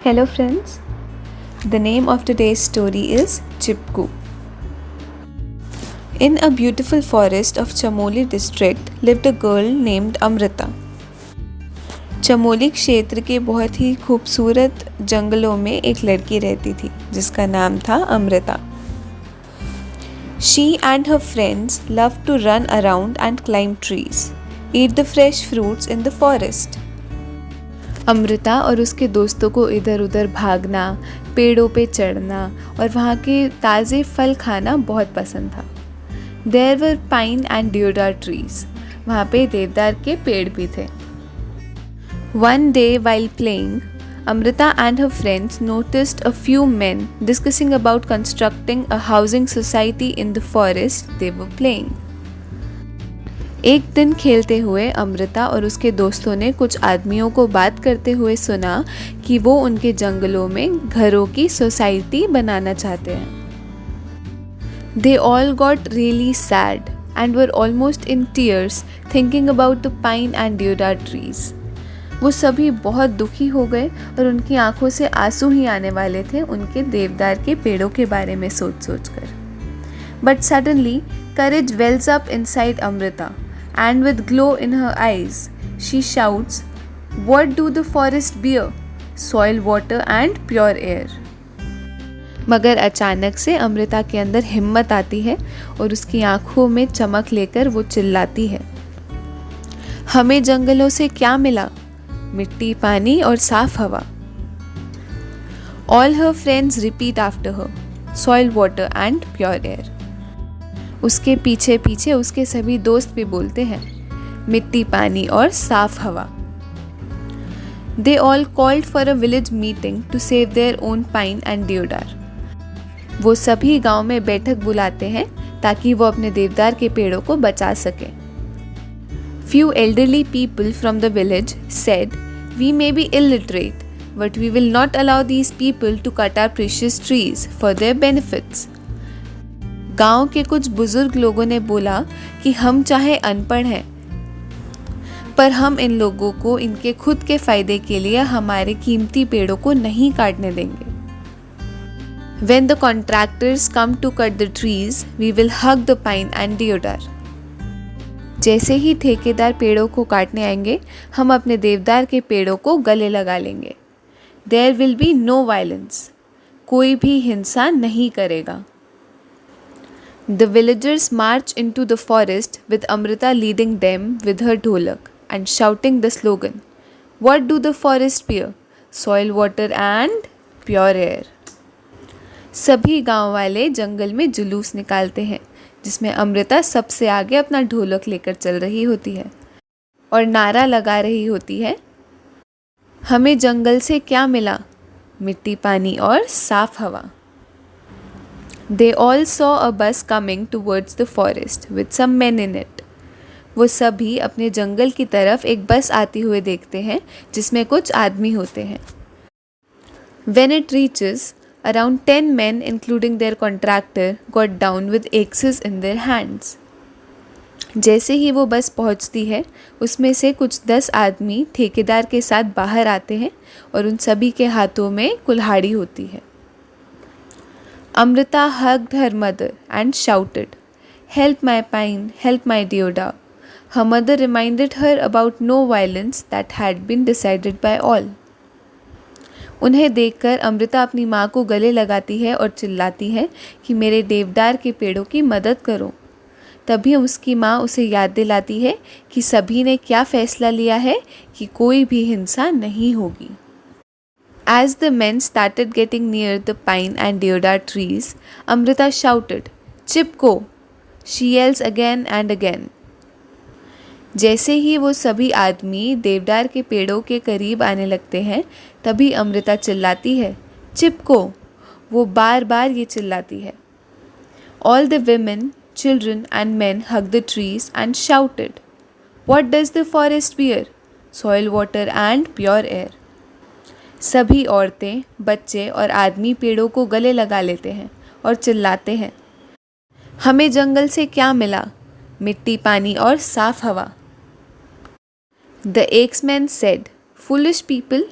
Hello, friends. The name of today's story is Chipku. In a beautiful forest of Chamoli district lived a girl named Amrita. Chamoli क्षेत्र के बहुत ही खूबसूरत जंगलों में एक लड़की रहती थी जिसका नाम था Amrita. She and her friends loved to run around and climb trees, eat the fresh fruits in the forest. Amrita और उसके दोस्तों को इधर उधर भागना, पेड़ों पे चढ़ना और वहाँ के ताज़े फल खाना बहुत पसंद था. There were pine and deodar trees. वहाँ पे देवदार के पेड़ भी थे. One day while playing, Amrita and her friends noticed a few men discussing about constructing a housing society in the forest they were playing. एक दिन खेलते हुए अमृता और उसके दोस्तों ने कुछ आदमियों को बात करते हुए सुना कि वो उनके जंगलों में घरों की सोसाइटी बनाना चाहते हैं. They all got really sad and were almost in tears thinking about the pine and deodar trees. वो सभी बहुत दुखी हो गए और उनकी आंखों से आंसू ही आने वाले थे उनके देवदार के पेड़ों के बारे में सोच कर. But suddenly, courage wells up inside Amrita, and with glow in her eyes, she shouts, "What do the forest bear? Soil, water and pure air." मगर अचानक से अमृता के अंदर हिम्मत आती है और उसकी आंखों में चमक लेकर वो चिल्लाती है, हमें जंगलों से क्या मिला? मिट्टी, पानी और साफ हवा. All her friends repeat after her, soil, water and pure air. उसके पीछे पीछे उसके सभी दोस्त भी बोलते हैं, मिट्टी, पानी और साफ हवा. They all called for a village meeting to save their own pine and deodar. वो सभी गांव में बैठक बुलाते हैं ताकि वो अपने देवदार के पेड़ों को बचा सकें. Few elderly people from the village said, "We may be illiterate, but we will not allow these people to cut our precious trees for their benefits." गांव के कुछ बुजुर्ग लोगों ने बोला कि हम चाहे अनपढ़ हैं, पर हम इन लोगों को इनके खुद के फायदे के लिए हमारे कीमती पेड़ों को नहीं काटने देंगे. When the contractors come to cut the trees, we will hug the pine and deodar. जैसे ही ठेकेदार पेड़ों को काटने आएंगे, हम अपने देवदार के पेड़ों को गले लगा लेंगे. There will be no violence. कोई भी हिंसा नहीं करेगा. The villagers march into the forest with Amrita leading them with her ढोलक and shouting the slogan, "What do the forest bear? Soil, water and pure air." सभी गांव वाले जंगल में जुलूस निकालते हैं जिसमें अमृता सबसे आगे अपना ढोलक लेकर चल रही होती है और नारा लगा रही होती है, हमें जंगल से क्या मिला? मिट्टी, पानी और साफ हवा. They all saw a bus coming towards the forest with some men in it. वो सभी अपने जंगल की तरफ एक बस आती हुए देखते हैं जिसमें कुछ आदमी होते हैं. When it reaches, around 10 men, including their contractor, got down with axes in their hands. जैसे ही वो बस पहुंचती है, उसमें से कुछ 10 आदमी ठेकेदार के साथ बाहर आते हैं और उन सभी के हाथों में कुल्हाड़ी होती है. Amrita hugged her mother and shouted, "Help my pine, help my deodar." Her mother reminded her about no violence that had been decided by all. उन्हें देखकर अमृता अपनी माँ को गले लगाती है और चिल्लाती है कि मेरे देवदार के पेड़ों की मदद करो. तभी उसकी माँ उसे याद दिलाती है कि सभी ने क्या फैसला लिया है कि कोई भी हिंसा नहीं होगी. As the men started getting near the pine and deodar trees, Amrita shouted, "Chipko!" She yells again and again. जैसे ही वो सभी आदमी देवदार के पेड़ों के करीब आने लगते हैं, तभी अमृता चिल्लाती है, चिपको. वो बार बार ये चिल्लाती है. All the women, children and men hugged the trees and shouted, "What does the forest bear? Soil, water and pure air." सभी औरतें, बच्चे और आदमी पेड़ों को गले लगा लेते हैं और चिल्लाते हैं, हमें जंगल से क्या मिला? मिट्टी, पानी और साफ हवा. The axeman said, "Foolish people,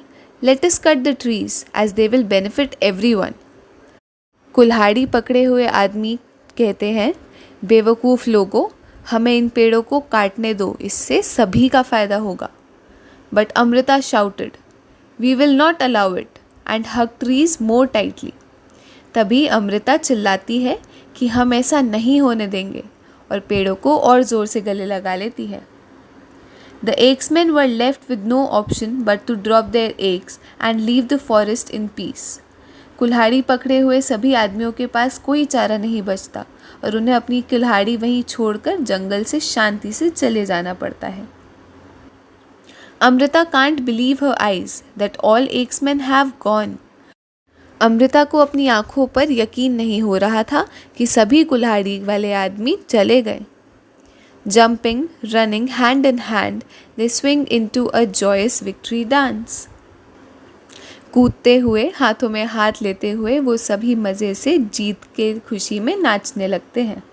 let us cut the trees as they will benefit everyone. कुल्हाड़ी पकड़े हुए आदमी कहते हैं, बेवकूफ़ लोगों, हमें इन पेड़ों को काटने दो, इससे सभी का फ़ायदा होगा। But Amrita shouted, we will not allow it, and hug trees more tightly. तभी अमृता चिल्लाती है कि हम ऐसा नहीं होने देंगे, और पेड़ों को और ज़ोर से गले लगा लेती है। The Axemen were left with no option but to drop their axe and leave the forest in peace. कुल्हाड़ी पकड़े हुए सभी आदमियों के पास कोई चारा नहीं बचता और उन्हें अपनी कुल्हाड़ी वहीं छोड़कर जंगल से शांति से चले जाना पड़ता है। Amrita can't believe her eyes that all Axemen have gone. Amrita को अपनी आंखों पर यकीन नहीं हो रहा था कि सभी कुल्हाड़ी वाले आदमी चले गए। Jumping, running hand in hand, they swing into a joyous victory dance. कूदते हुए, हाथों में हाथ लेते हुए वो सभी मज़े से जीत के खुशी में नाचने लगते हैं।